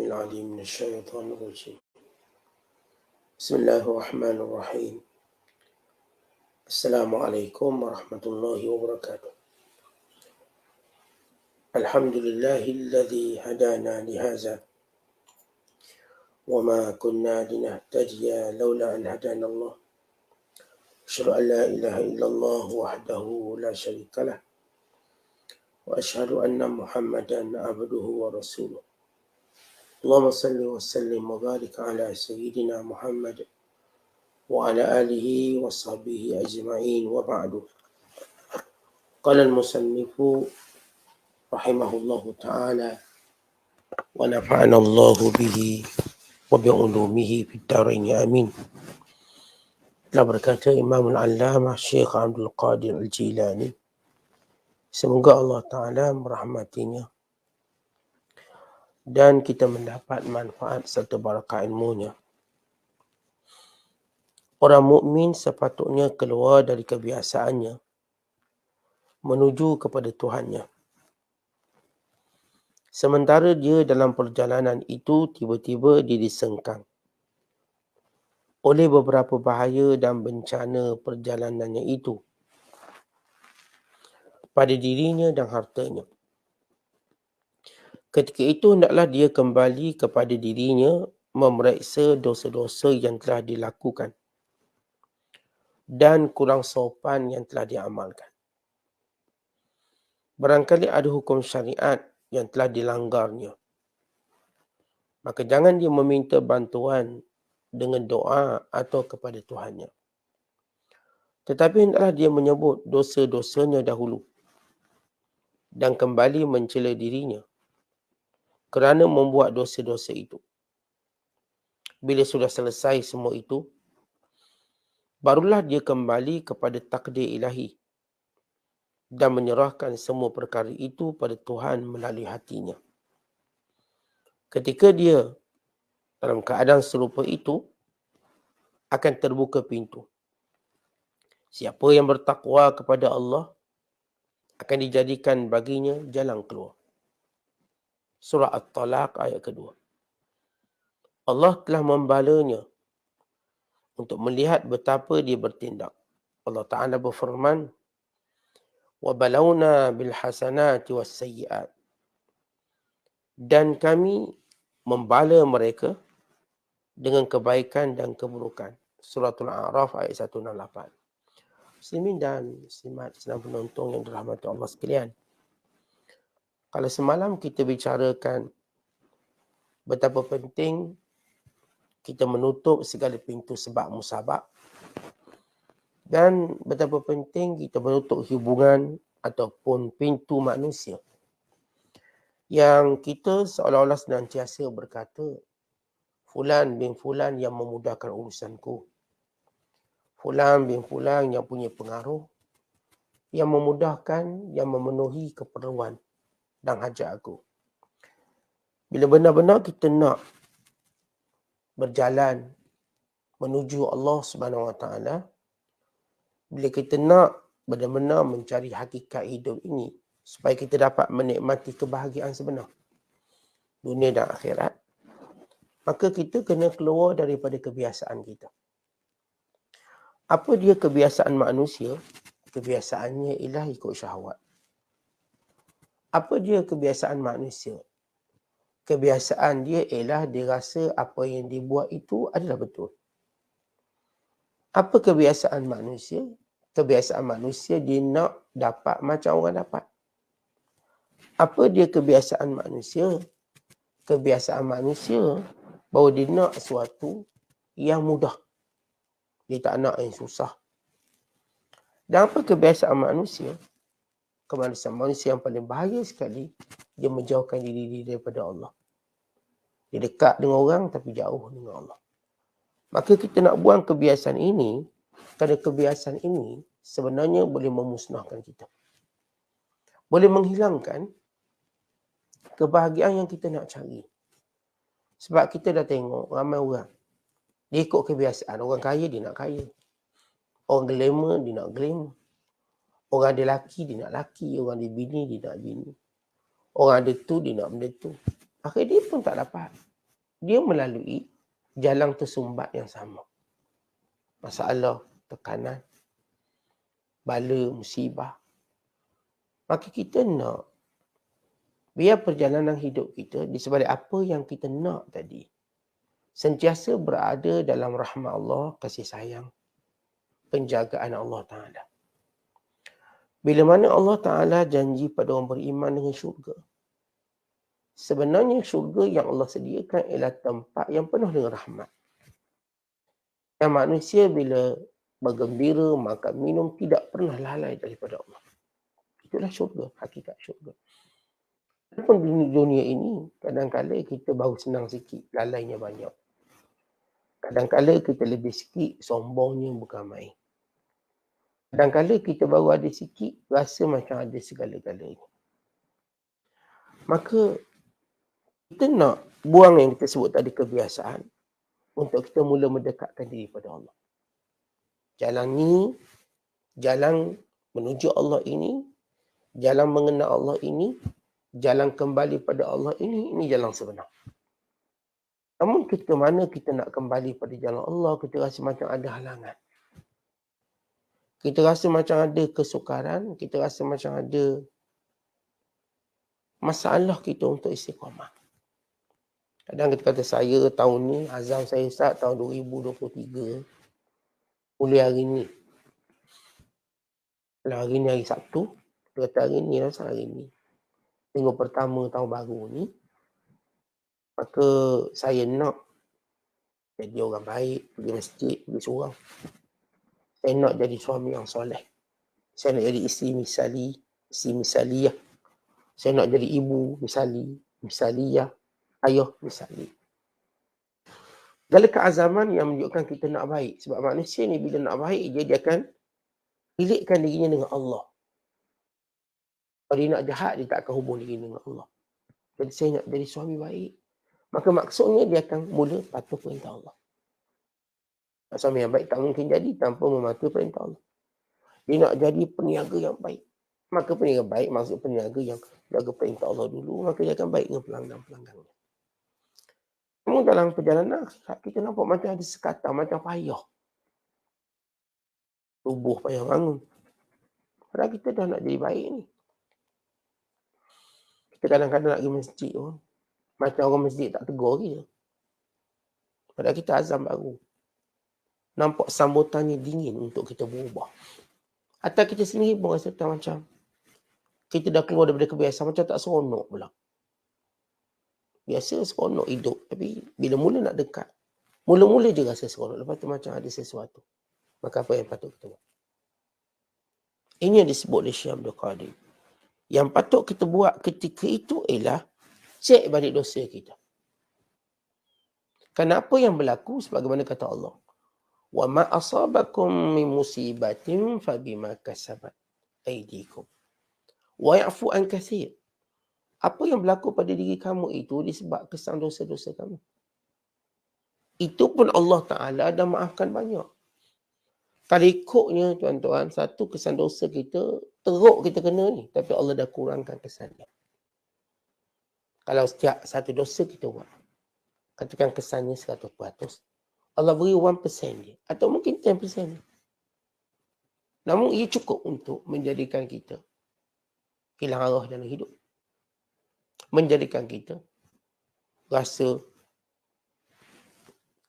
العليم من الشيطان الرجيم. بسم الله الرحمن الرحيم. السلام عليكم ورحمة الله وبركاته. الحمد لله الذي هدانا لهذا وما كنا لنهتدي لولا أن هدانا الله. أشهد أن لا إله إلا الله وحده لا شريك له وأشهد أن محمدا عبده ورسوله. اللهم صل وسلم وبارك على سيدنا محمد وعلى آله وصحبه أجمعين وبعد. قال المصنف رحمه الله تعالى ونفعنا الله به وبعلومه في الدارين آمين. Telah berkata Imam Al-Allamah Syekh Abdul Qadir Al-Jilani, semoga Allah Ta'ala merahmatinya dan kita mendapat manfaat serta barakah ilmunya. Orang mukmin sepatutnya keluar dari kebiasaannya menuju kepada Tuhannya. Sementara dia dalam perjalanan itu tiba-tiba dia disengkang oleh beberapa bahaya dan bencana perjalanannya itu pada dirinya dan hartanya. Ketika itu hendaklah dia kembali kepada dirinya, memeriksa dosa-dosa yang telah dilakukan dan kurang sopan yang telah diamalkan. Barangkali ada hukum syariat yang telah dilanggarnya, maka jangan dia meminta bantuan dengan doa atau kepada Tuhannya. Tetapi hendaklah dia menyebut dosa-dosanya dahulu dan kembali mencela dirinya kerana membuat dosa-dosa itu. Bila sudah selesai semua itu, barulah dia kembali kepada takdir ilahi dan menyerahkan semua perkara itu pada Tuhan melalui hatinya. Ketika dia dalam keadaan serupa itu, akan terbuka pintu. Siapa yang bertakwa kepada Allah, akan dijadikan baginya jalan keluar. Surah At-Talaq ayat kedua. Allah telah membalanya untuk melihat betapa dia bertindak. Allah Ta'ala berfirman, وَبَلَوْنَا بِالْحَسَنَاتِ وَالسَّيِّئَاتِ. Dan kami membala mereka dengan kebaikan dan keburukan. Suratul A'raf ayat 168. Muslimin dan muslimat sedang penonton yang dirahmati Allah sekalian. Kalau semalam kita bicarakan betapa penting kita menutup segala pintu sebab musabab dan betapa penting kita menutup hubungan ataupun pintu manusia yang kita seolah-olah senantiasa berkata, Fulan bin Fulan yang memudahkan urusanku, Fulan bin Fulan yang punya pengaruh, yang memudahkan, yang memenuhi keperluan dan hajat aku. Bila benar-benar kita nak berjalan menuju Allah Subhanahu Wa Taala, bila kita nak benar-benar mencari hakikat hidup ini supaya kita dapat menikmati kebahagiaan sebenar dunia dan akhirat, maka kita kena keluar daripada kebiasaan kita. Apa dia kebiasaan manusia? Kebiasaannya ialah ikut syahwat. Apa dia kebiasaan manusia? Kebiasaan dia ialah dia rasa apa yang dibuat itu adalah betul. Apa kebiasaan manusia? Kebiasaan manusia dia nak dapat macam orang dapat. Apa dia kebiasaan manusia? Kebiasaan manusia bahawa dia nak sesuatu yang mudah. Dia tak nak yang susah. Dan apa kebiasaan manusia? Kebiasaan manusia yang paling bahaya sekali, dia menjauhkan diri daripada Allah. Dia dekat dengan orang tapi jauh dengan Allah. Maka kita nak buang kebiasaan ini, kerana kebiasaan ini sebenarnya boleh memusnahkan kita. Boleh menghilangkan kebahagiaan yang kita nak cari. Sebab kita dah tengok ramai orang, dia ikut kebiasaan. Orang kaya dia nak kaya. Orang glamour dia nak glamour. Orang ada laki dia nak laki. Orang ada bini dia nak bini. Orang ada tu dia nak benda tu. Maka dia pun tak dapat. dia melalui jalan tersumbat yang sama. Masalah, tekanan, bala, musibah. Maka kita nak biar perjalanan hidup kita di sebalik apa yang kita nak tadi sentiasa berada dalam rahmat Allah, kasih sayang, penjagaan Allah Ta'ala. Bila mana Allah Ta'ala janji pada orang beriman dengan syurga, sebenarnya syurga yang Allah sediakan ialah tempat yang penuh dengan rahmat. Yang manusia bila bergembira, makan, minum, tidak pernah lalai daripada Allah. Itulah syurga, hakikat syurga. Walaupun di dunia ini, kadang-kadang kita baru senang sikit, lalainya banyak. Kadang-kadang kita lebih sikit, sombongnya bukan main. Kadang-kadang kita baru ada sikit, rasa macam ada segala-galanya. Maka, kita nak buang yang kita sebut tadi kebiasaan, untuk kita mula mendekatkan diri pada Allah. Jalan ni, jalan menuju Allah ini, jalan mengenal Allah ini, jalan kembali pada Allah ini jalan sebenar. Namun ketika mana kita nak kembali pada jalan Allah, kita rasa macam ada halangan. Kita rasa macam ada kesukaran, kita rasa macam ada masalah kita untuk istiqamah. Kadang kita kata saya tahun ni, azam saya start tahun 2023, mulai hari ni. Kalau hari ni hari Sabtu, dia kata hari ni lah hari ni. Minggu pertama tahun baru ni, maka saya nak jadi orang baik, pergi masjid, pergi surau. Saya nak jadi suami yang soleh. Saya nak jadi isteri misaliyah. Saya nak jadi ibu misaliyah, ayah misali. Segala keazaman yang menunjukkan kita nak baik. Sebab manusia ni bila nak baik, dia akan pilihkan dirinya dengan Allah. Kalau dia nak jahat, dia tak akan hubung diri dengan Allah. Jadi saya nak jadi suami baik. Maka maksudnya dia akan mula patuh perintah Allah. Suami yang baik tak mungkin jadi tanpa mematuhi perintah Allah. Dia nak jadi peniaga yang baik. Maka peniaga baik maksud peniaga yang jaga perintah Allah dulu. Maka dia akan baik dengan pelanggan-pelanggannya. Namun dalam perjalanan kita nampak macam ada sekatan, macam payah. Tubuh payah bangun. Padahal kita dah nak jadi baik ni. Kita kadang-kadang nak pergi masjid pun. Macam orang masjid tak tegur kita. Padahal kita azam baru. Nampak sambutannya dingin untuk kita berubah. Atau kita sendiri pun rasa macam kita dah keluar daripada kebiasaan, macam tak seronok pula. Biasa seronok hidup. Tapi bila mula nak dekat, mula-mula je rasa seronok. Lepas tu macam ada sesuatu. Maka apa yang patut kita buat? Ini yang disebut oleh Syekh Abdul Qadir. Yang patut kita buat ketika itu ialah cek balik dosa kita. Kenapa yang berlaku? Sebagaimana kata Allah. Wa ma asabakum min musibatin fabima kasabat aydikum wa ya'fu an katsir. Apa yang berlaku pada diri kamu itu disebab kesan dosa-dosa kamu. Itu pun Allah Ta'ala dah maafkan banyak. Kalau ikutnya tuan-tuan, satu kesan dosa kita, teruk kita kena ni. Tapi Allah dah kurangkan kesannya. Kalau setiap satu dosa kita buat, katakan kesannya 100%. Allah beri 1% je. Atau mungkin 10%. Namun ia cukup untuk menjadikan kita hilang arah dalam hidup. Menjadikan kita rasa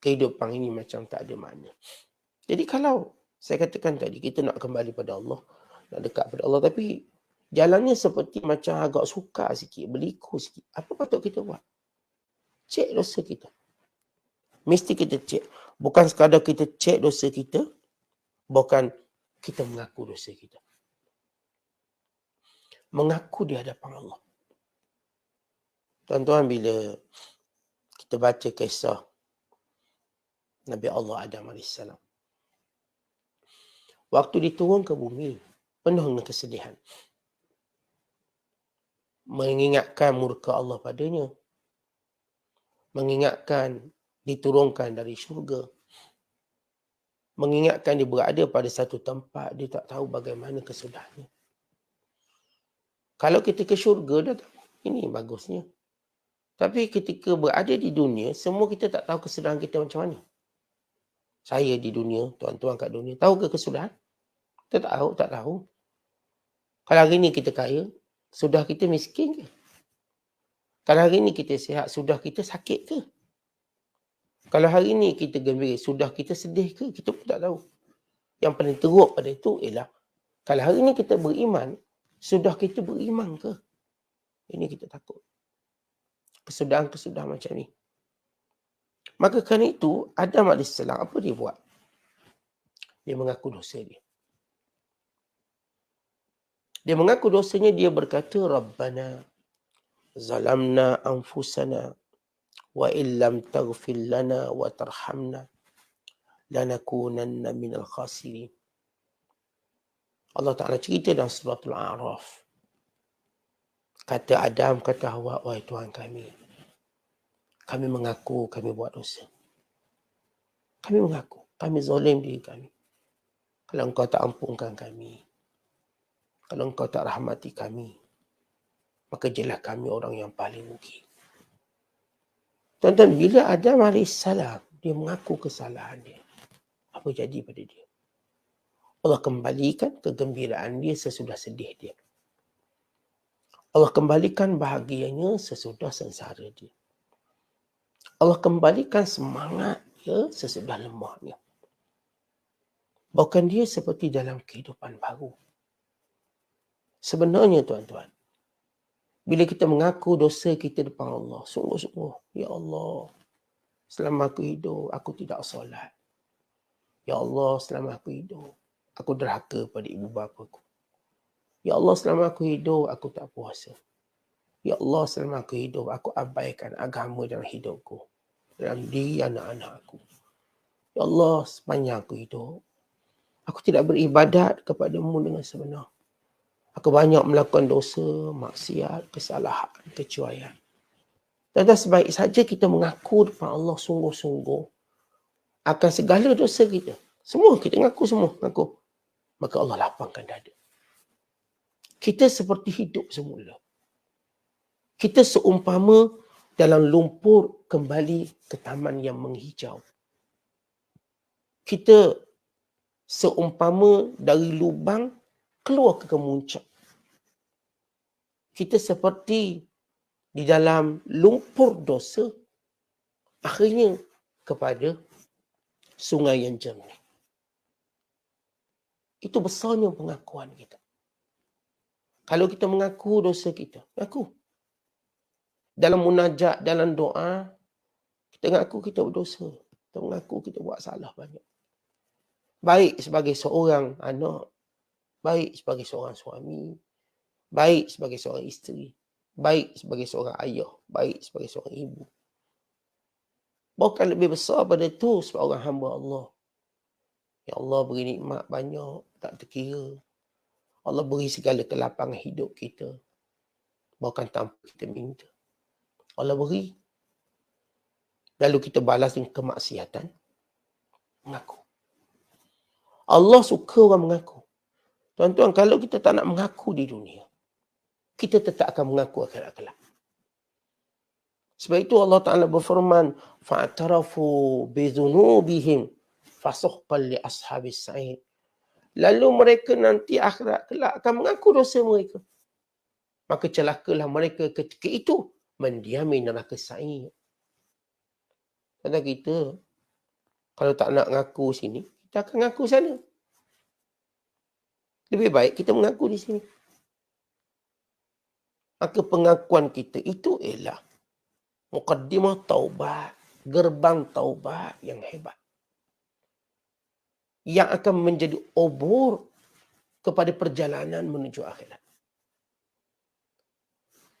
kehidupan ini macam tak ada makna. Jadi kalau saya katakan tadi, kita nak kembali pada Allah, nak dekat pada Allah, tapi jalannya seperti macam agak sukar sikit, berliku sikit. Apa patut kita buat? Cek dosa kita. Mesti kita cek. Bukan sekadar kita cek dosa kita, bukan kita mengaku dosa kita. Mengaku di hadapan Allah. Tuan-tuan, bila kita baca kisah Nabi Allah Adam AS. Waktu diturun ke bumi, penuh dengan kesedihan. Mengingatkan murka Allah padanya. Mengingatkan diturunkan dari syurga. Mengingatkan dia berada pada satu tempat, dia tak tahu bagaimana kesudahnya. Kalau kita ke syurga, dah tahu. Ini bagusnya. Tapi ketika berada di dunia, semua kita tak tahu kesudahan kita macam mana. Saya di dunia, tuan-tuan kat dunia, tahu ke kesudahan? Kita tak tahu. Kalau hari ni kita kaya, sudah kita miskin ke? Kalau hari ni kita sihat, sudah kita sakit ke? Kalau hari ni kita gembira, sudah kita sedih ke? Kita pun tak tahu. Yang paling teruk pada itu ialah, kalau hari ni kita beriman, sudah kita beriman ke? Ini kita takut. Kesudahan-kesudahan macam ni. Maka kerana itu, Adam AS, apa dia buat? Dia mengaku dosa dia. Dia mengaku dosanya, dia berkata, Rabbana zalamna anfusana wa illam taghfir lana wa tarhamna lanakunanna minal khasirin. Allah Ta'ala cerita dalam surah Al-A'raf. Kata Adam, kata Hawa, wahai Tuhan kami mengaku kami buat dosa. Kami mengaku, kami zalim diri kami. Kalau engkau tak ampunkan kami, kalau engkau tak rahmati kami, maka jelas kami orang yang paling rugi. Tuan-tuan, bila Adam AS, dia mengaku kesalahan dia, apa jadi pada dia? Allah kembalikan kegembiraan dia sesudah sedih dia. Allah kembalikan bahagianya sesudah sengsara dia. Allah kembalikan semangat dia sesudah lemahnya. Bahkan dia seperti dalam kehidupan baru. Sebenarnya tuan-tuan, bila kita mengaku dosa kita depan Allah, sungguh-sungguh, ya Allah, selama aku hidup, aku tidak solat. Ya Allah, selama aku hidup, aku derhaka pada ibu bapa aku. Ya Allah, selama aku hidup, aku tak puasa. Ya Allah, selama aku hidup, aku abaikan agama dalam hidupku, dalam diri anak-anak aku. Ya Allah, sepanjang aku hidup, aku tidak beribadat kepadamu dengan sebenar. Aku banyak melakukan dosa, maksiat, kesalahan, kecuaian. Dan sebaik saja kita mengaku depan Allah sungguh-sungguh akan segala dosa kita. Semua kita mengaku semua. Mengaku. Maka Allah lapangkan dada. Kita seperti hidup semula. Kita seumpama dalam lumpur kembali ke taman yang menghijau. Kita seumpama dari lubang keluar ke kemuncak. Kita seperti di dalam lumpur dosa, akhirnya kepada sungai yang jernih. Itu besarnya pengakuan kita. Kalau kita mengaku dosa kita, mengaku. Dalam munajat, dalam doa, kita mengaku kita berdosa. Kita mengaku kita buat salah banyak. Baik sebagai seorang anak, baik sebagai seorang suami, baik sebagai seorang isteri, baik sebagai seorang ayah, baik sebagai seorang ibu. Bahkan lebih besar pada itu seorang hamba Allah. Ya Allah beri nikmat banyak, tak terkira. Allah beri segala kelapangan hidup kita. Bahkan tanpa kita minta. Allah beri. Lalu kita balas dengan kemaksiatan. Mengaku. Allah suka orang mengaku. Tuan-tuan, kalau kita tak nak mengaku di dunia, kita tetap akan mengaku akhirat kelak. Sebab itu Allah Ta'ala berfirman, فَاعْتَرَفُوا بِذُنُوبِهِمْ فَسُحْقًا لِأَصْحَابِ السَّعِيرِ. Lalu mereka nanti akhirat kelak akan mengaku dosa mereka. Maka celakalah mereka ketika itu mendiami neraka sa'ir. Kata kita, kalau tak nak ngaku sini, kita akan ngaku sana. Lebih baik kita mengaku di sini. Maka pengakuan kita itu ialah muqaddimah taubat, gerbang taubat yang hebat. Yang akan menjadi obor kepada perjalanan menuju akhirat.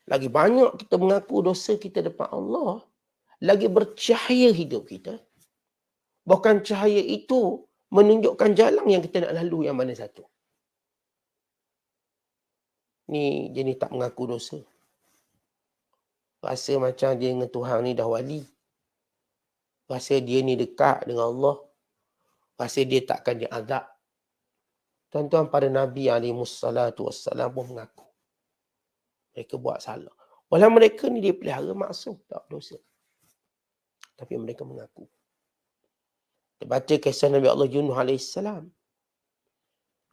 Lagi banyak kita mengaku dosa kita depan Allah, lagi bercahaya hidup kita. Bahkan cahaya itu menunjukkan jalan yang kita nak lalu yang mana satu. Ni jenis tak mengaku dosa. Rasa macam dia dengan Tuhan ni dah wali. Rasa dia ni dekat dengan Allah. Rasa dia takkan diazab. Tuan-tuan, para Nabi alaihissalatu wassalam pun mengaku. Mereka buat salah. Walau mereka ni dia pelihara maksum, tak dosa. Tapi mereka mengaku. Kita baca kisah Nabi Allah Yunus AS.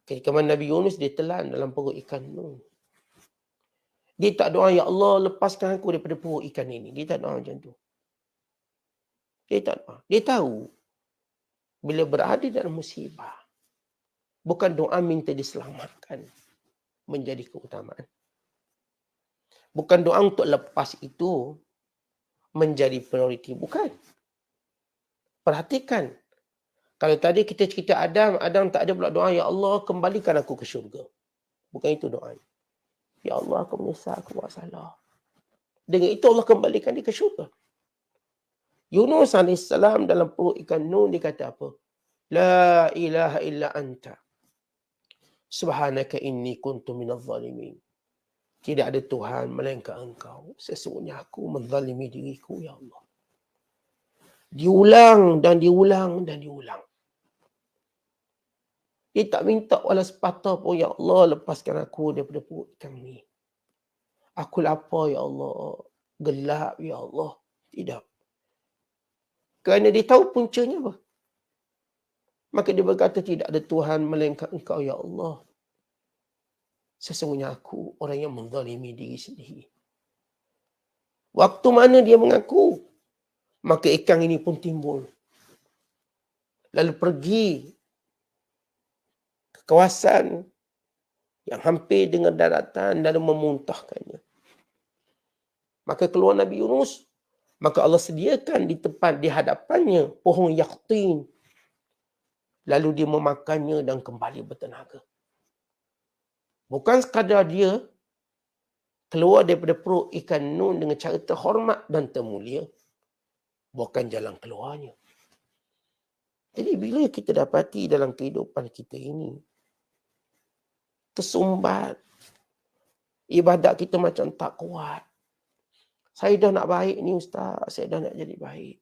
Ketika Nabi Yunus ditelan dalam perut ikan Nun. Dia tak doa, ya Allah lepaskan aku daripada perut ikan ini. Dia tak doa macam tu. Dia tak doa. Dia tahu bila berada dalam musibah, bukan doa minta diselamatkan menjadi keutamaan. Bukan doa untuk lepas itu menjadi prioriti. Bukan. Perhatikan. Kalau tadi kita cerita Adam tak ada pula doa, ya Allah kembalikan aku ke syurga. Bukan itu doanya. Ya Allah aku menyesal, aku buat salah. Dengan itu Allah kembalikan dia ke syurga. Yunus AS dalam perut ikan Nun dia kata apa? La ilaha illa anta. Subhanaka inni kuntu minadh zalimin. Tidak ada Tuhan melainkan Engkau. Sesungguhnya aku menzalimi diriku, ya Allah. Diulang dan diulang dan diulang. Dia tak minta wala sepatah pun, ya Allah lepaskan aku daripada perut ikan ni. Aku lapar, ya Allah. Gelap, ya Allah. Tidak. Kerana dia tahu puncanya apa. Maka dia berkata, tidak ada Tuhan melainkan Engkau, ya Allah. Sesungguhnya aku orang yang menzalimi diri sendiri. Waktu mana dia mengaku, maka ikan ini pun timbul. Lalu pergi ke kawasan yang hampir dengan daratan dan memuntahkannya. Maka keluar Nabi Yunus. Maka Allah sediakan di tempat di hadapannya pohon yaktin. Lalu dia memakannya dan kembali bertenaga. Bukan sekadar dia keluar daripada perut ikan Nun dengan cara terhormat dan termulia. Bukan jalan keluarnya. Jadi bila kita dapati dalam kehidupan kita ini, tersumbat, ibadat kita macam tak kuat. Saya dah nak baik ni Ustaz, saya dah nak jadi baik.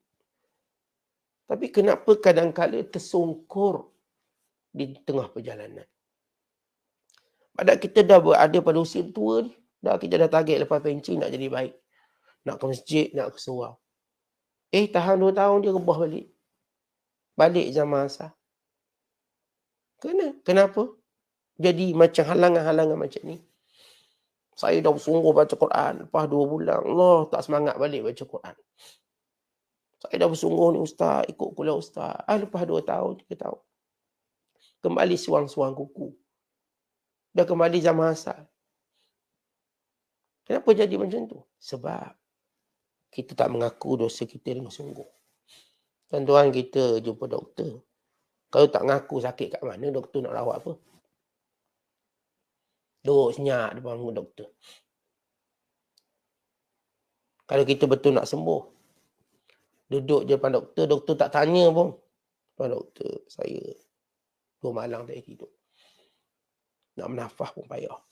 Tapi kenapa kadang-kadang tersungkur di tengah perjalanan? Padahal kita dah berada pada usia tua ni. Kita dah target lepas pencing nak jadi baik. Nak ke masjid, nak ke surau. Tahan 2 tahun dia rebah balik. Balik zaman asal. Kenapa? Jadi macam halangan-halangan macam ni. Saya dah bersungguh baca Quran. Lepas 2 bulan, Allah tak semangat balik baca Quran. Saya dah bersungguh ni Ustaz, ikut kuliah Ustaz. Lepas 2 tahun, 3 tahun. Kembali suang-suang kuku. Dah kembali zaman asal. Kenapa jadi macam tu? Sebab kita tak mengaku dosa kita dengan sungguh. Tuan-tuan kita jumpa doktor. Kalau tak mengaku sakit kat mana, doktor nak rawat apa? Duduk senyap depan muka doktor. Kalau kita betul nak sembuh, duduk je depan doktor, doktor tak tanya pun. Depan doktor, saya 2 malam tak tidur. Nak bernafas pun payah.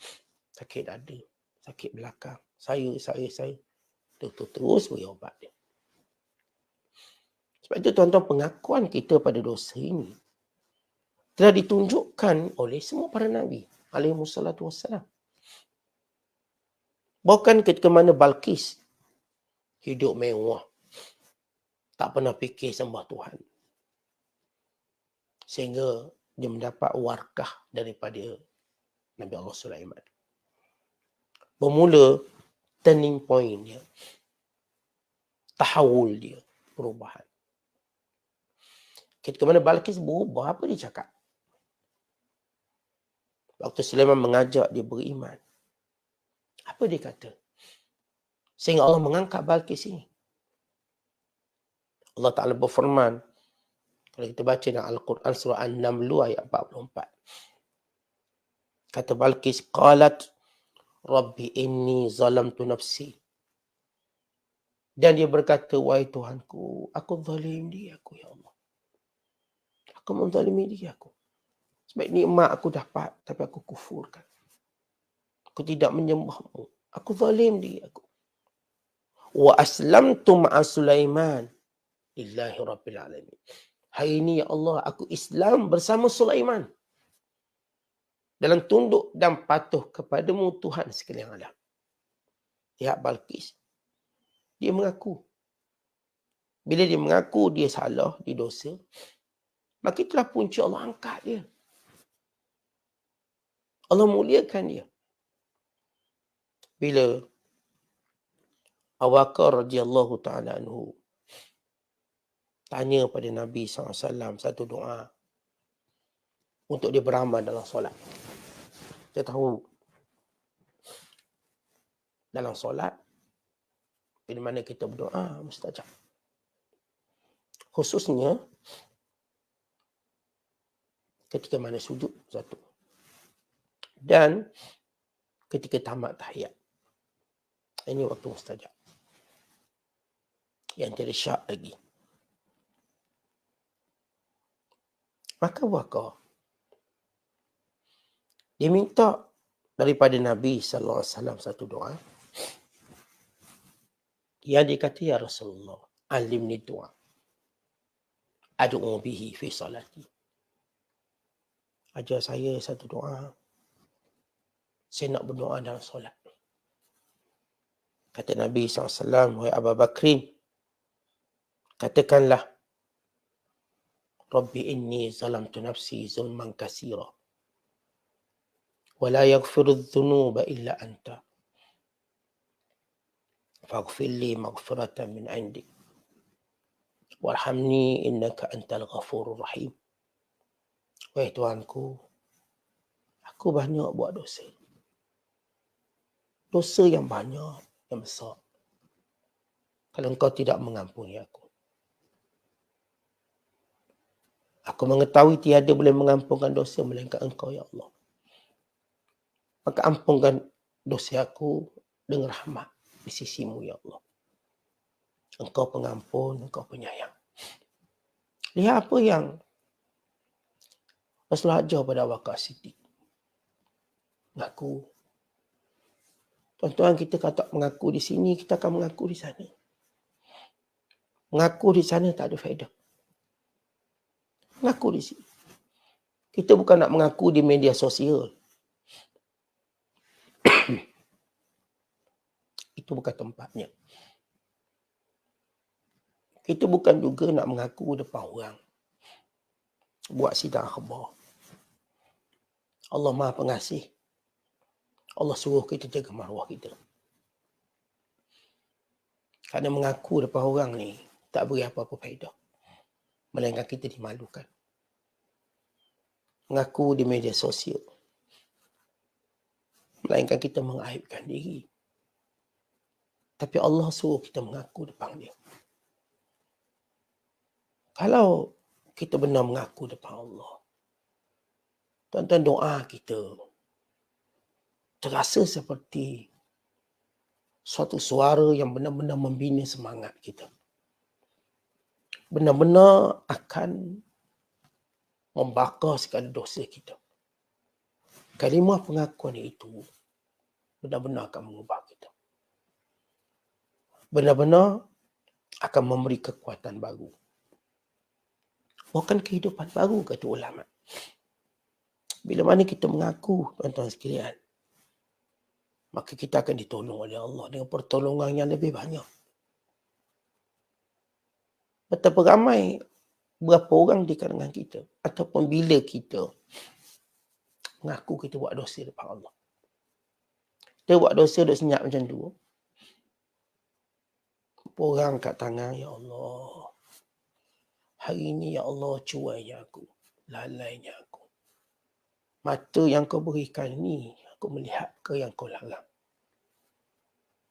Sakit dada, sakit belakang. Saya. Doktor terus beri ubat dia. Sebab itu tuan-tuan, pengakuan kita pada dosa ini telah ditunjukkan oleh semua para Nabi alaihissalatu wassalam. Bahkan ketika mana Balqis hidup mewah, tak pernah fikir sembah Tuhan. Sehingga dia mendapat warkah daripada Nabi Allah Sulaiman. Bermula turning point dia. Tahawul dia. Perubahan. Ketika mana Balqis berubah, apa dia cakap? Waktu Sulaiman mengajak dia beriman. Apa dia kata? Sehingga Allah mengangkat Balqis ini. Allah Ta'ala berfirman. Kalau kita baca dalam Al-Quran surah An-Naml ayat 44. Kata Balqis, qalat Rabbi inni zalamtu nafsi. Dan dia berkata, wahai Tuhanku, aku zalim diri aku, ya Allah. Aku menzalimi diri aku. Sebab nikmat aku dapat, tapi aku kufurkan. Aku tidak menyembahmu. Aku zalim diri aku. Wa aslamtu ma'a Sulaiman lillahi rabbil alamin. Hari ini, ya Allah, aku Islam bersama Sulaiman. Dalam tunduk dan patuh kepadamu Tuhan sekalian alam. Lihat Balqis. Dia mengaku. Bila dia mengaku dia salah, dia dosa, maka itulah punca Allah angkat dia. Allah muliakan dia. Bila Abu Bakar radhiyallahu ta'ala anhu tanya pada Nabi SAW satu doa untuk dia beramal dalam solat. Kita tahu dalam solat, bila mana kita berdoa mustajab. Khususnya ketika mana sujud satu. Dan ketika tamat tahiyat. Ini waktu mustajab. Yang tidak syak lagi. Maka Bakar dia minta daripada Nabi SAW satu doa. Yang dia kata, ya Rasulullah, alimni doa. Adu'u bihi fi salati. Ajar saya satu doa. Saya nak berdoa dalam solat. Kata Nabi SAW, wahai Abu Bakrin, katakanlah, Rabbi inni zalamtu nafsi zulman kasira. Wa la yaghfiru dhunuba illa anta. Faghfir li maghfiratan min indik. Warhamni innaka antal ghafurur rahim. Wahai Tuhanku, aku banyak buat dosa. Dosa yang banyak, yang besar. Kalau engkau tidak mengampuni aku. Aku mengetahui tiada boleh mengampunkan dosa melainkan engkau, ya Allah. Maka ampunkan dosa aku dengan rahmat di sisimu, ya Allah. Engkau pengampun, engkau penyayang. Lihat apa yang Rasulullah ajar pada Abu Bakar Siddiq. Mengaku. Tuan-tuan, kita kata mengaku di sini, kita akan mengaku di sana. Mengaku di sana tak ada faedah. Mengaku di sini. Kita bukan nak mengaku di media sosial. Itu bukan tempatnya. Kita bukan juga nak mengaku depan orang. Buat sidang khabar. Allah Maha Pengasih. Allah suruh kita jaga maruah kita. Kerana mengaku depan orang ni tak beri apa-apa faedah. Melainkan kita dimalukan. Mengaku di media sosial. Melainkan kita mengaibkan diri. Tapi Allah suruh kita mengaku depan dia. Kalau kita benar mengaku depan Allah, tuan-tuan, doa kita terasa seperti suatu suara yang benar-benar membina semangat kita. Benar-benar akan membakar segala dosa kita. Kalimah pengakuan itu benar-benar akan mengubah kita. Benar-benar akan memberi kekuatan baru. Bukan kehidupan baru, kata ulama. Bila mana kita mengaku, tuan-tuan sekalian, maka kita akan ditolong oleh Allah dengan pertolongan yang lebih banyak. Betapa ramai berapa orang di kalangan kita, ataupun bila kita mengaku kita buat dosa depan Allah. Kita buat dosa duk senyap macam tu. Orang kat tangan, ya Allah, hari ini ya Allah cuainya aku, lalainya aku. Mata yang kau berikan ni, aku melihat ke yang kau larang.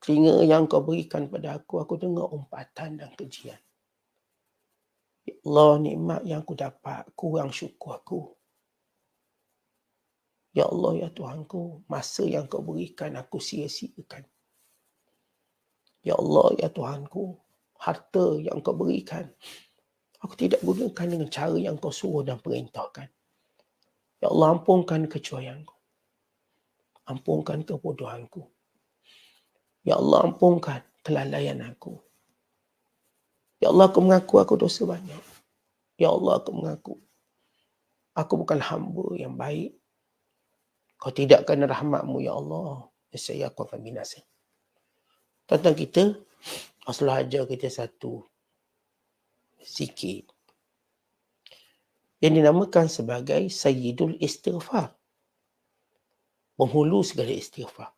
Telinga yang kau berikan pada aku dengar umpatan dan kejian. Ya Allah, nikmat yang aku dapat, kurang syukur aku. Ya Allah, ya Tuhanku, masa yang kau berikan aku sia-siakan. Ya Allah, ya Tuhanku, harta yang kau berikan, aku tidak gunakan dengan cara yang kau suruh dan perintahkan. Ya Allah, ampunkan kecuaianku. Ampunkan kebodohanku. Ya Allah, ampunkan kelalaian aku. Ya Allah, aku mengaku aku dosa banyak. Ya Allah, aku mengaku aku bukan hamba yang baik. Kau tidakkan rahmat-Mu, ya Allah, nescaya aku akan binasa. Tuan-tuan kita, Rasulullah ajar kita satu zikir yang dinamakan sebagai Sayyidul Istighfar. Penghulu segala istighfar.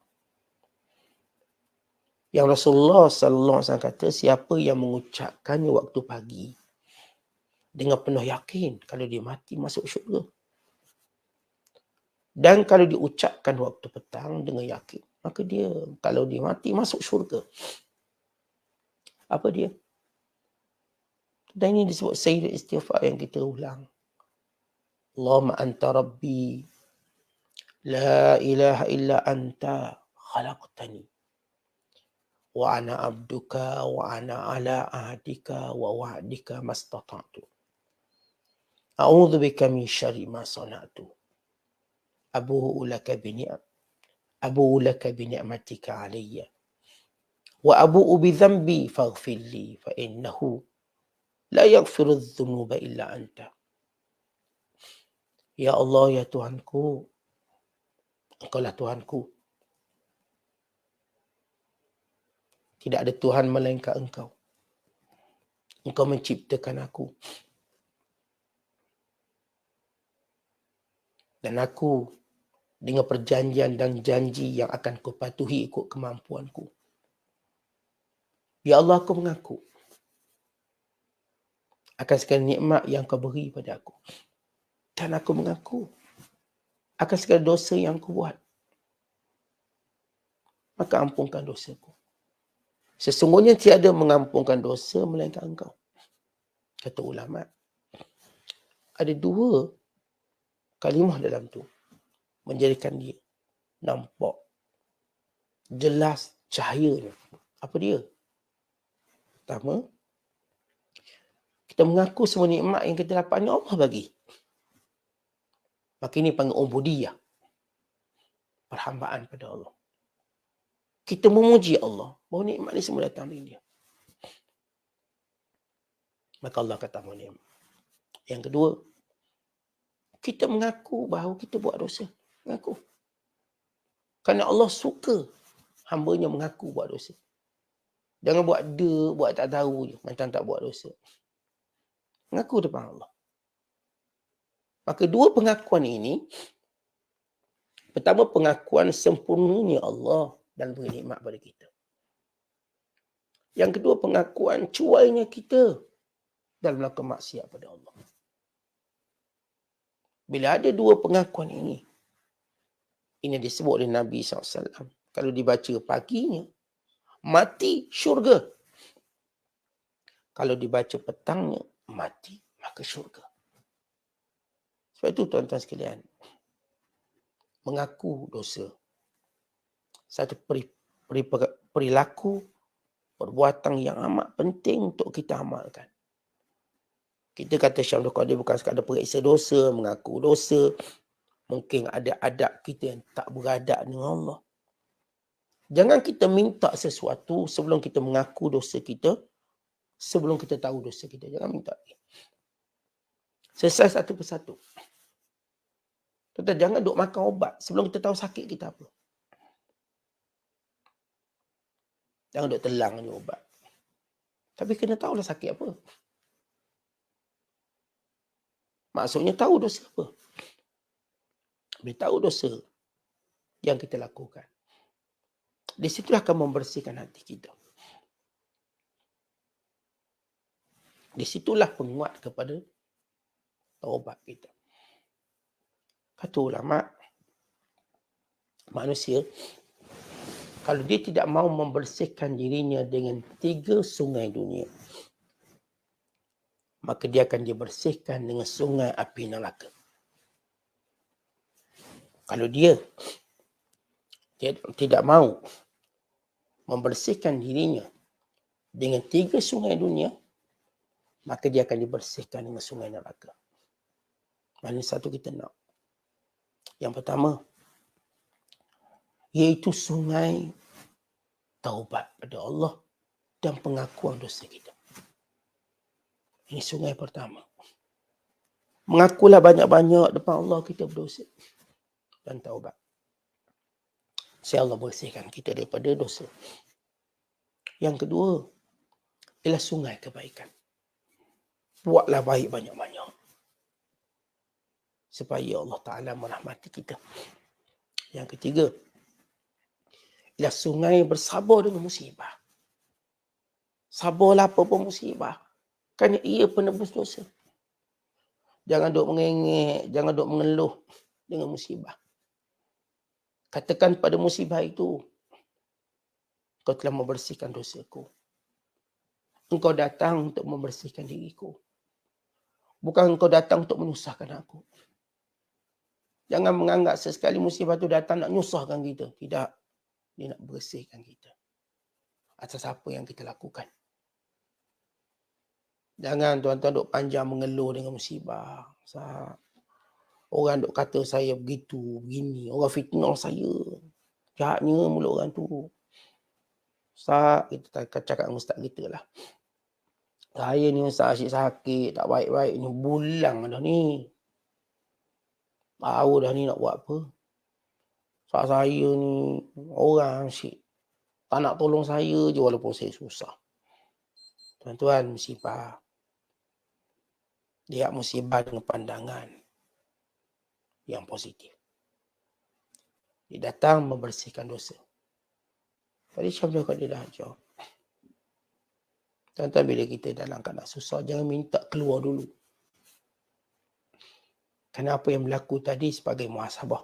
Yang Rasulullah SAW kata, siapa yang mengucapkannya waktu pagi dengan penuh yakin, kalau dia mati masuk syurga. Dan kalau diucapkan waktu petang dengan yakin, maka dia, kalau dia mati masuk syurga. Apa dia? Dan ini disebut Sayyidul Istighfar yang kita ulang. Allahumma anta rabbi, la ilaha illa anta khalaqtani. Wa ana abduka wa ana ala ahdika wa wa'dika mastata'tu. A'udzu bika min syarri ma sana'tu. Abu'u laka bi ni'matika alayya. Wa abu'u bi dhanbi faghfir li fa innahu la yaghfiru dzunuba illa anta. Ya Allah, ya Tuhanku, Engkaulah Tuhanku. Tidak ada Tuhan melainkan Engkau. Engkau menciptakan aku. Dan aku dengan perjanjian dan janji yang akan kupatuhi ikut kemampuanku. Ya Allah, aku mengaku akan segala nikmat yang kau beri pada aku. Dan aku mengaku akan segala dosa yang aku buat. Maka ampunkan dosaku. Sesungguhnya tiada mengampunkan dosa melainkan Engkau. Kata ulama. Ada dua kalimah dalam tu menjadikan dia nampak jelas cahayanya. Apa dia? Pertama, kita mengaku semua nikmat yang kita dapat ni Allah bagi. Maka ini panggil ubudiyah. Perhambaan pada Allah. Kita memuji Allah bahawa nikmat ni semua datang dari dia. Maka Allah kata nikmat. Yang kedua, kita mengaku bahawa kita buat dosa. Mengaku. Kerana Allah suka hamba-Nya mengaku buat dosa. Jangan buat tak tahu je, macam tak buat dosa. Mengaku depan Allah. Maka dua pengakuan ini, pertama pengakuan sempurnanya Allah dan beri nikmat pada kita. Yang kedua pengakuan cuainya kita dalam melakukan maksiat pada Allah. Bila ada dua pengakuan ini disebut oleh Nabi SAW. Kalau dibaca paginya, mati syurga. Kalau dibaca petangnya, mati maka syurga. Sebab itu tuan-tuan sekalian, mengaku dosa satu perilaku perbuatan yang amat penting untuk kita amalkan. Kita kata Syekh Abdul Qadir bukan sekadar periksa dosa, mengaku dosa. Mungkin ada adab kita yang tak beradab dengan Allah. Jangan kita minta sesuatu sebelum kita mengaku dosa kita, sebelum kita tahu dosa kita. Jangan minta. Selesai satu persatu. Kita jangan duk makan ubat sebelum kita tahu sakit kita apa. Jangan duk telang ni ubat. Tapi kena tahulah sakit apa. Maksudnya tahu dosa apa. Bila tahu dosa yang kita lakukan, di situlah akan membersihkan hati kita. Di situlah penguat kepada taubat kita. Kata ulama, manusia kalau dia tidak mahu membersihkan dirinya dengan 3 sungai dunia, maka dia akan dibersihkan dengan sungai api neraka. Kalau dia tidak mahu membersihkan dirinya dengan 3 sungai dunia, maka dia akan dibersihkan dengan sungai neraka. Mana satu kita nak? Yang pertama, iaitu sungai taubat pada Allah dan pengakuan dosa kita. Ini sungai pertama. Mengakulah banyak-banyak depan Allah kita berdosa dan taubat. Saya Allah bersihkan kita daripada dosa. Yang kedua, ialah sungai kebaikan. Buatlah baik banyak-banyak, supaya Allah Ta'ala merahmati kita. Yang ketiga, ialah sungai bersabar dengan musibah. Sabarlah apa pun musibah. Kerana ia penebus dosa. Jangan duk mengengek, jangan duk mengeluh dengan musibah. Katakan pada musibah itu, kau telah membersihkan dosaku. Engkau datang untuk membersihkan diriku. Bukan engkau datang untuk menyusahkan aku. Jangan menganggap sesekali musibah itu datang nak nyusahkan kita. Tidak. Dia nak bersihkan kita atas apa yang kita lakukan. Jangan tuan-tuan duk panjang mengeluh dengan musibah. Orang duk kata saya begitu, begini. Orang fitnah saya. Jahatnya mulut orang tu. Ustaz, kita cakap dengan ustaz kita lah. Saya ni ustaz asyik sakit, tak baik-baik ni. Bulang dah ni. Tahu dah ni nak buat apa. Ustaz saya ni, orang asyik tak nak tolong saya je walaupun saya susah. Tuan-tuan, musibah. Lihat musibah dengan pandangan yang positif. Dia datang membersihkan dosa. Tadi Syam juga dia dah jawab. Tuan-tuan, bila kita dalam keadaan susah, jangan minta keluar dulu. Kerana apa yang berlaku tadi sebagai muhasabah.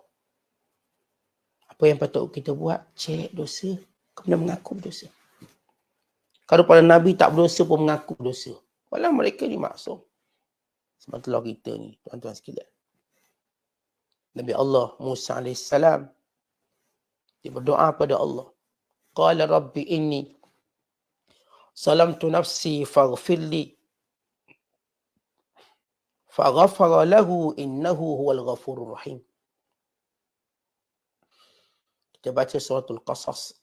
Apa yang patut kita buat? Cek dosa, kemudian mengaku dosa. Kalau para Nabi tak berdosa pun mengaku dosa. Walau mereka ni maksum. Sementara kita ni, tuan-tuan sekalian. Nabi Allah Musa AS, dia berdoa pada Allah. Qala Rabbi inni salamtu nafsi faghfirli. Faghafara lahu innahu huwal ghafurur rahim. Kita baca suratul Qasas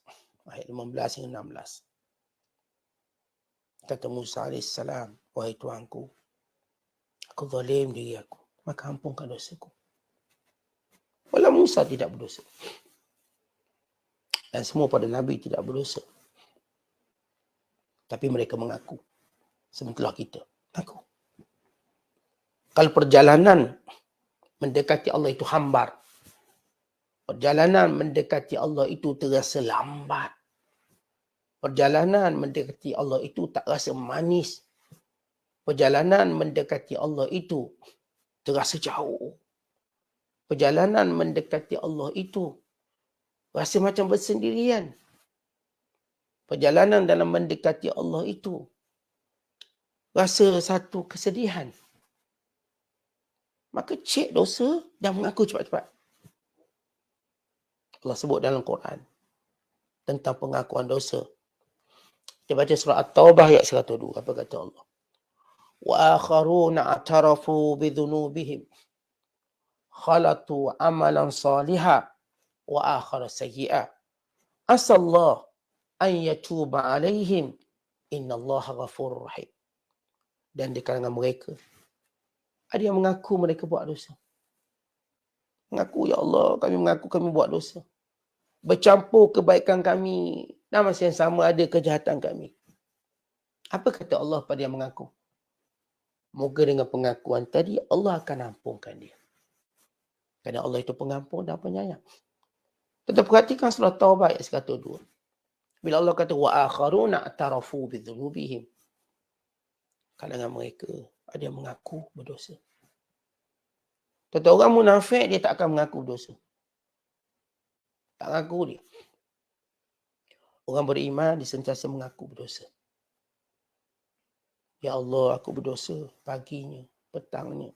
ayat 15 hingga 16. Kata Musa AS, wahai Tuanku, aku zalim diri aku, maka ampunkan dosaku. Walau Musa tidak berdosa. Dan semua pada Nabi tidak berdosa. Tapi mereka mengaku. Sementara kita mengaku. Kalau perjalanan mendekati Allah itu hambar. Perjalanan mendekati Allah itu terasa lambat. Perjalanan mendekati Allah itu tak rasa manis. Perjalanan mendekati Allah itu terasa jauh. Perjalanan mendekati Allah itu rasa macam bersendirian. Perjalanan dalam mendekati Allah itu rasa satu kesedihan. Maka cek dosa dan mengaku cepat-cepat. Allah sebut dalam Quran tentang pengakuan dosa. Kita baca surah At-Taubah ayat 102. Apa kata Allah? Wa akharuna atarafu bidhunubihim khalatu amalan salihah wa akhara sayyi'ah. Asallah an yatuba alaihim innallaha ghafurur rahim. Dan di kalangan mereka ada yang mengaku mereka buat dosa. Mengaku, ya Allah, kami mengaku kami buat dosa. Bercampur kebaikan kami dan masa yang sama ada kejahatan kami. Apa kata Allah pada yang mengaku? Moga dengan pengakuan tadi Allah akan ampunkan dia. Kerana Allah itu pengampun dan penyayang. Tetap perhatikan surah Taubah ayat 102. Bila Allah kata wa akharuna atarafu bidzunubihim. Kalangan mereka ada yang mengaku berdosa. Tentu orang munafik dia tak akan mengaku dosa. Tak mengaku dia. Orang beriman dia sentiasa mengaku berdosa. Ya Allah, aku berdosa paginya, petangnya.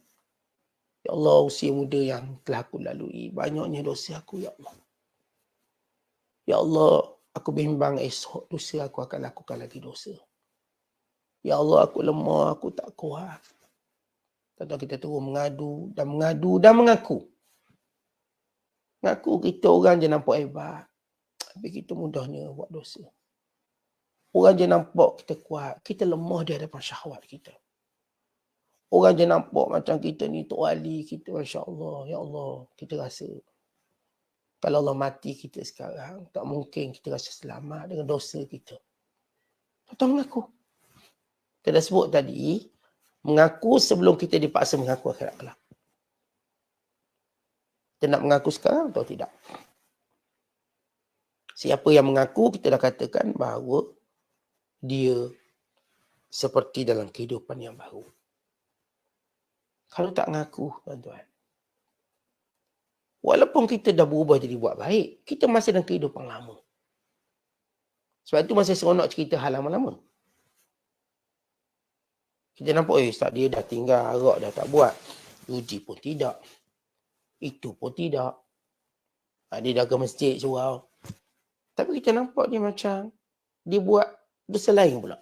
Ya Allah, usia muda yang telah aku lalui, banyaknya dosa aku, ya Allah. Ya Allah, aku bimbang esok dosa aku akan lakukan lagi dosa. Ya Allah, aku lemah, aku tak kuat. Tentu kita terus mengadu dan mengaku. Mengaku kita orang je nampak hebat. Tapi kita mudahnya buat dosa. Orang je nampak kita kuat. Kita lemah di hadapan syahwat kita. Orang je nampak macam kita ni Tok Wali kita, Masya Allah. Ya Allah, kita rasa kalau Allah mati kita sekarang, tak mungkin kita rasa selamat dengan dosa kita. Tuan mengaku. Kita dah sebut tadi, mengaku sebelum kita dipaksa mengaku akhirat kelak. Kita nak mengaku sekarang atau tidak? Siapa yang mengaku, kita dah katakan bahawa dia seperti dalam kehidupan yang baru. Kalau tak mengaku, tuan-tuan, walaupun kita dah berubah jadi buat baik, kita masih dalam kehidupan lama. Sebab itu masih seronok cerita hal lama-lama. Kita nampak, Ustaz, dia dah tinggal, arak dah tak buat. Uji pun tidak. Itu pun tidak. Dia dah ke masjid surau. Tapi kita nampak dia macam, dia buat dosa lain pula.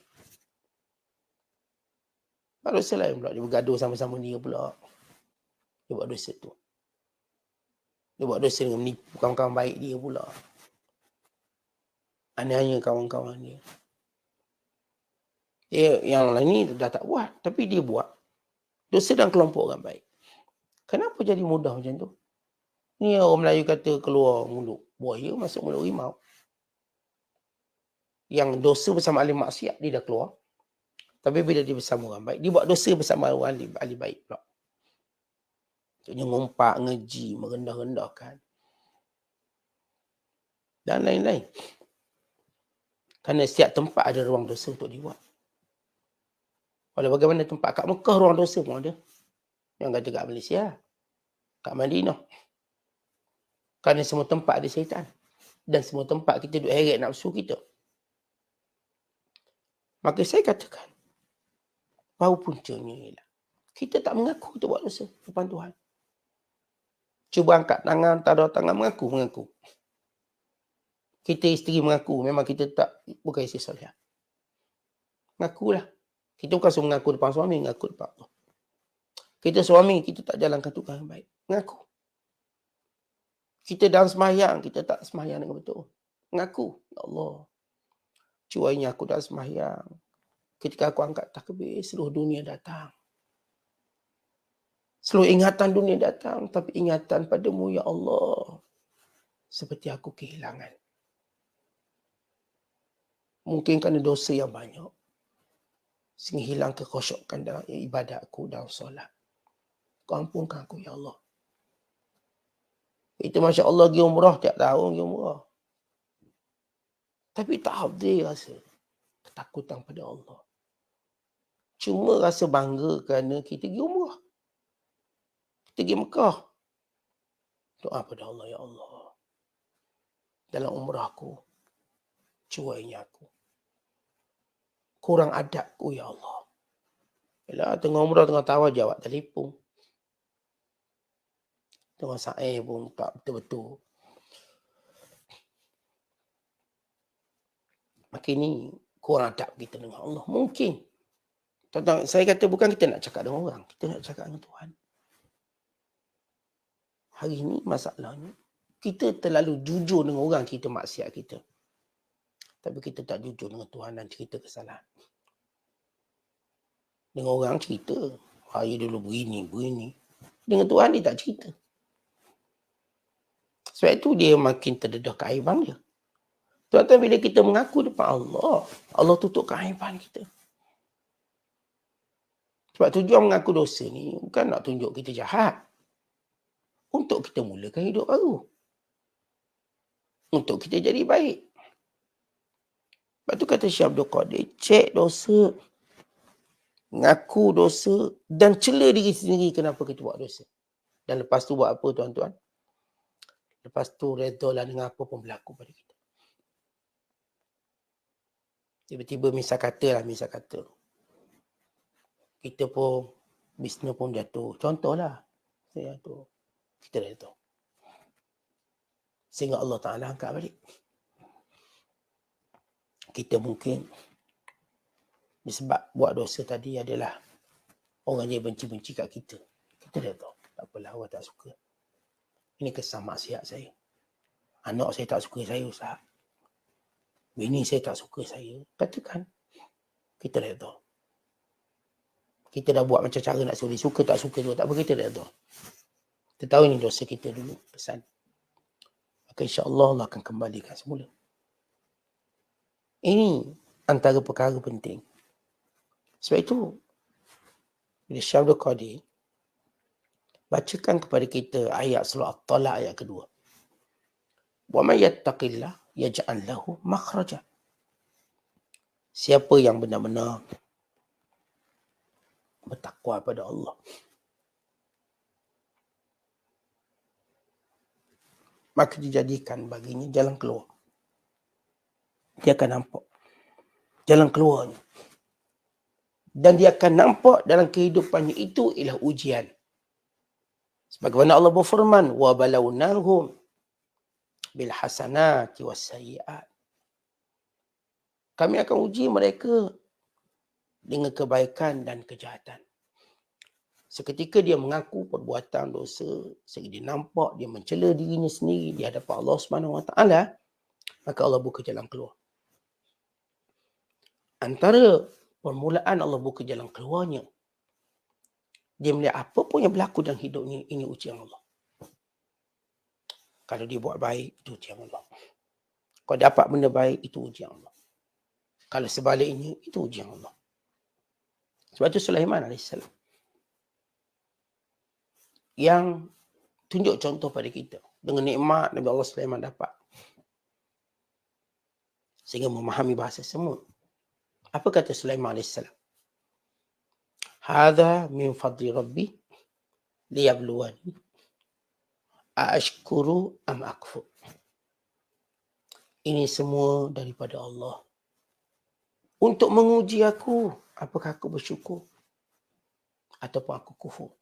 Dosa lain pula. Dia bergaduh sama-sama dia pula. Dia buat dosa tu. Dia buat dosa dengan menipu kawan-kawan baik dia pula. Hanya kawan-kawan dia. Yang lain ni dah tak buat. Tapi dia buat. Dosa dalam kelompok orang baik. Kenapa jadi mudah macam tu? Ni orang Melayu kata keluar mulut buaya masuk mulut rimau. Yang dosa bersama ahli maksiat dia dah keluar. Tapi bila dia bersama orang baik, dia buat dosa bersama orang ahli baik pula. Contohnya ngumpat, ngeji, merendah-rendahkan. Dan lain-lain. Kerana setiap tempat ada ruang dosa untuk dibuat. Walau bagaimana tempat kat Mekah ruang dosa pun ada. Yang kata kat Malaysia. Kat Madinah. Kerana semua tempat ada syaitan. Dan semua tempat kita duduk heret nafsu kita. Maka saya katakan, bahawa puncanya ialah kita tak mengaku kita buat dosa depan Tuhan. Cuba angkat tangan, taruh tangan, mengaku. Kita isteri mengaku, memang kita tak, bukan isteri soleh. Mengakulah. Kita bukan suruh mengaku depan suami, mengaku depan Allah. Kita suami, kita tak jalankan tukar yang baik. Mengaku. Kita dalam sembahyang, kita tak sembahyang dengan betul. Mengaku. Ya Allah, cuainya aku dalam sembahyang. Ketika aku angkat takbir, seluruh dunia datang. Seluruh ingatan dunia datang. Tapi ingatan padamu, Ya Allah, seperti aku kehilangan. Mungkin kerana dosa yang banyak. Sehingga hilang kekhusyukan dalam ibadat aku dalam solat. Kau ampunkan aku, Ya Allah. Itu Masya Allah pergi umrah tiap tahun pergi umrah. Tapi tak habis rasa ketakutan pada Allah. Cuma rasa bangga kerana kita pergi umrah. Kita pergi Mekah. Doa pada Allah, Ya Allah, dalam umrah aku, cuainya aku, kurang adabku, Ya Allah. Yalah, tengah umrah, tengah tawar, jawab telefon. Tengah sa'i pun tak betul-betul. Makin ni kurang adab kita dengan Allah. Mungkin. Tentang, saya kata bukan kita nak cakap dengan orang. Kita nak cakap dengan Tuhan. Hari ni masalahnya, kita terlalu jujur dengan orang kita maksiat kita. Tapi kita tak jujur dengan Tuhan dan cerita kesalahan. Dengan orang cerita, hari dulu begini. Dengan Tuhan dia tak cerita. Sebab itu dia makin terdedah keaiban dia. Tuan-tuan, bila kita mengaku depan Allah, Allah tutup keaiban kita. Sebab tujuan mengaku dosa ni bukan nak tunjuk kita jahat. Untuk kita mulakan hidup baru. Untuk kita jadi baik. Sebab tu kata Syekh Abdul Qadir, cek dosa, ngaku dosa dan cela diri sendiri kenapa kita buat dosa. Dan lepas tu buat apa, tuan-tuan? Lepas tu redalah dengan apa pun berlaku pada kita. Tiba-tiba misal kata. Kita pun, bisnes pun jatuh. Contohlah. Saya jatuh. Kita jatuh. Sehingga Allah Ta'ala angkat balik. Kita mungkin disebab buat dosa tadi adalah orang yang benci-benci kat kita. Kita dah tahu. Tak apalah, orang tak suka. Ini kesan maksiat saya. Anak saya tak suka saya, Ustaz. Bini saya tak suka saya. Katakan. Kita dah tahu. Kita dah buat macam cara nak suruh dia suka, tak suka tu. Tak apa, kita dah tahu. Kita tahu ini dosa kita dulu. Pesan. Maka insya Allah Allah akan kembalikan semula. Ini antara perkara penting. Sebab itu, bila Syekh Abdul Qadir bacakan kepada kita ayat surah At-Talaq ayat kedua. Wa may yattaqillah yaj'al lahu makhraja. Siapa yang benar-benar bertakwa pada Allah, maka dijadikan baginya jalan keluar. Dia akan nampak jalan keluarnya. Dan dia akan nampak dalam kehidupannya itu ialah ujian. Sebagaimana Allah berfirman, wa balawnahum bil hasanati was sayyi'at. Kami akan uji mereka dengan kebaikan dan kejahatan. Seketika dia mengaku perbuatan dosa, sehingga dia nampak dia mencela dirinya sendiri di hadapan Allah Subhanahu Wa Taala, maka Allah buka jalan keluar. Antara permulaan Allah buka jalan keluarnya, dia melihat apa pun yang berlaku dalam hidupnya, ini ujian Allah. Kalau dia buat baik, itu ujian Allah. Kalau dapat benda baik, itu ujian Allah. Kalau sebaliknya, itu ujian Allah. Sebab itu Sulaiman AS yang tunjuk contoh pada kita dengan nikmat Nabi Allah Sulaiman dapat, sehingga memahami bahasa semua. Apa kata Sulaiman AS? Hadha min fadli Rabbi liyabluwani aashkuru am akfur. Ini semua daripada Allah untuk menguji aku, apakah aku bersyukur ataupun aku kufur.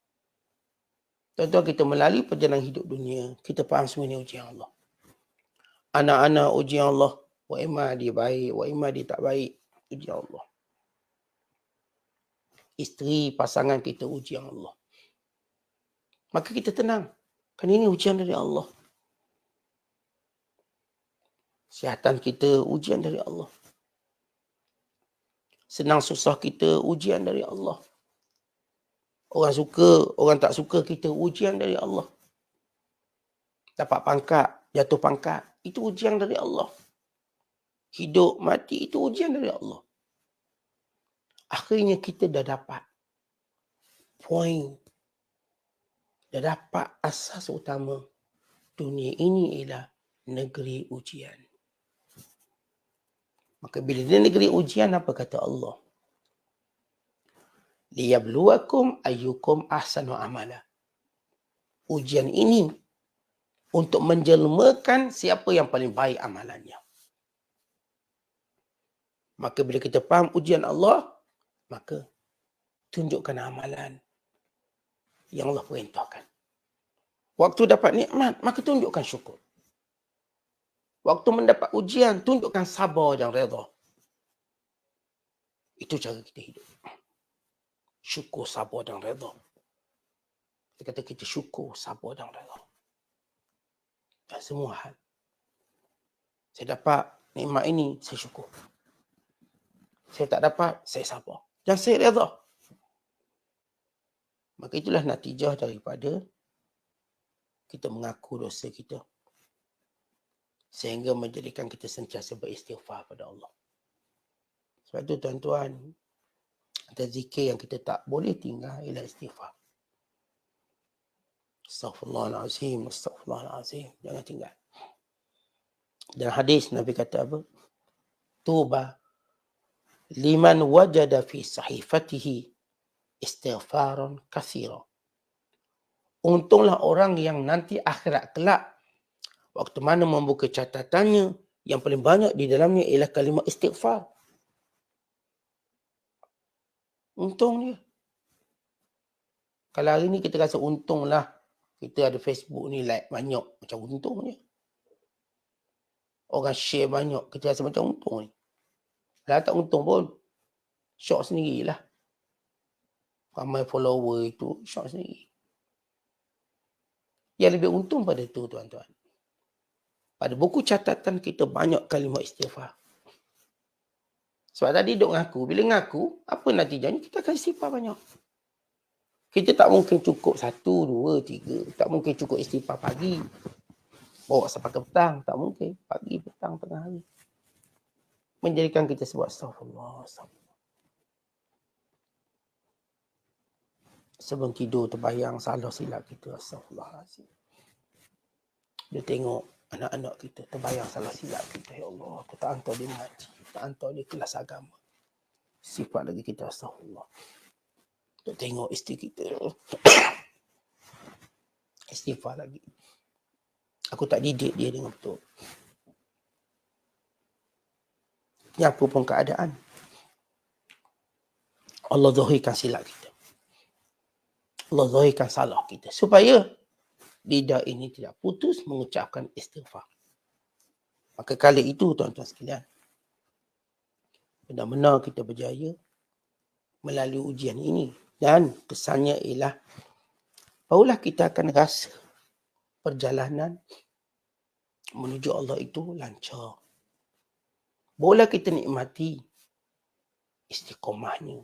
Tuan-tuan, kita melalui perjalanan hidup dunia, kita faham semua ini ujian Allah. Anak-anak ujian Allah, wa imma dia baik, wa imma dia tak baik, ujian Allah. Isteri, pasangan kita ujian Allah. Maka kita tenang, kan ini ujian dari Allah. Kesihatan kita ujian dari Allah. Senang susah kita ujian dari Allah. Orang suka, orang tak suka kita ujian dari Allah. Dapat pangkat, jatuh pangkat, itu ujian dari Allah. Hidup, mati, itu ujian dari Allah. Akhirnya kita dah dapat poin, dah dapat asas utama. Dunia ini ialah negeri ujian. Maka bila dia negeri ujian, apa kata Allah? Liyabluwakum ayyukum ahsanu amala. Ujian ini untuk menjelmakan siapa yang paling baik amalannya. Maka bila kita faham ujian Allah, maka tunjukkan amalan yang Allah perintahkan. Waktu dapat nikmat, maka tunjukkan syukur. Waktu mendapat ujian, tunjukkan sabar dan redha. Itu cara kita hidup. Syukur, sabar dan redha. Kita kata kita syukur, sabar dan redha. Dan semua hal. Saya dapat nikmat ini, saya syukur. Saya tak dapat, saya sabar. Dan saya redha. Maka itulah natijah daripada kita mengaku dosa kita, sehingga menjadikan kita sentiasa beristighfar pada Allah. Sebab itu tuan-tuan, ada zikir yang kita tak boleh tinggal ialah istighfar. Astaghfirullahalazim, astaghfirullahalazim. Jangan tinggal. Dan hadis Nabi kata apa? Tuba liman wajada fi sahifatihi istighfaran katsira. Untunglah orang yang nanti akhirat kelak, waktu mana membuka catatannya, yang paling banyak di dalamnya ialah kalimah istighfar. Untung dia. Kalau hari ni kita rasa untunglah kita ada Facebook ni like banyak, macam untung je. Orang share banyak, kita rasa macam untung ni. Kalau tak untung pun, syok sendirilah. Ramai follower itu, syok sendiri. Yang lebih untung pada tu tuan-tuan, pada buku catatan kita banyak kalimah istighfar. Sebab tadi duk ngaku, bila ngaku, apa natijahnya? Kita akan istighfar banyak. Kita tak mungkin cukup 1, 2, 3. Tak mungkin cukup istighfar pagi, bawa sampai ke petang. Tak mungkin. Pagi, petang, tengah hari. menjadikan kita sebut astagfirullah, astagfirullah. Sebelum tidur terbayang salah silap kita, astagfirullahalazim. Dia tengok anak-anak kita terbayang salah silap kita, ya Allah, aku tak hantar dia mengaji, tak hantar dia kelas agama. Sifat lagi kita astagfirullah. Dia tengok isteri kita istighfar lagi. Aku tak didik dia dengan betul. Ni apa pun keadaan, Allah zahirkan silap kita. Allah zahirkan salah kita. Supaya lidah ini tidak putus mengucapkan istighfar. Maka kali itu tuan-tuan sekalian, benar-benar kita berjaya melalui ujian ini. Dan kesannya ialah barulah kita akan rasa perjalanan menuju Allah itu lancar. Barulah kita nikmati istiqomahnya,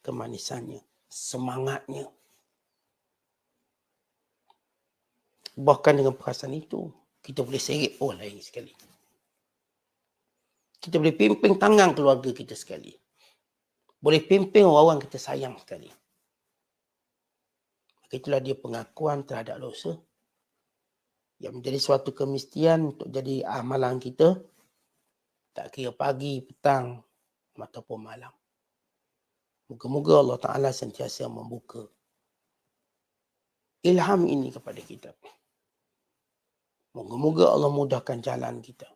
kemanisannya, semangatnya. Bahkan dengan perasaan itu, kita boleh seret orang lain sekali. Kita boleh pimpin tangan keluarga kita sekali. Boleh pimpin orang-orang kita sayang sekali. Itulah dia pengakuan terhadap dosa yang menjadi suatu kemestian untuk jadi amalan kita, tak kira pagi, petang, ataupun malam. Moga-moga Allah Ta'ala sentiasa membuka ilham ini kepada kita. Moga-moga Allah mudahkan jalan kita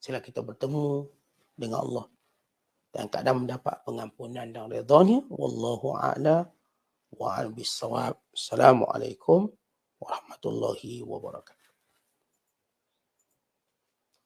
sehingga kita bertemu dengan Allah dan keadaan mendapat pengampunan dan redha-Nya. Wallahu a'la wa a'lam bis-shawab. Assalamualaikum warahmatullahi wabarakatuh.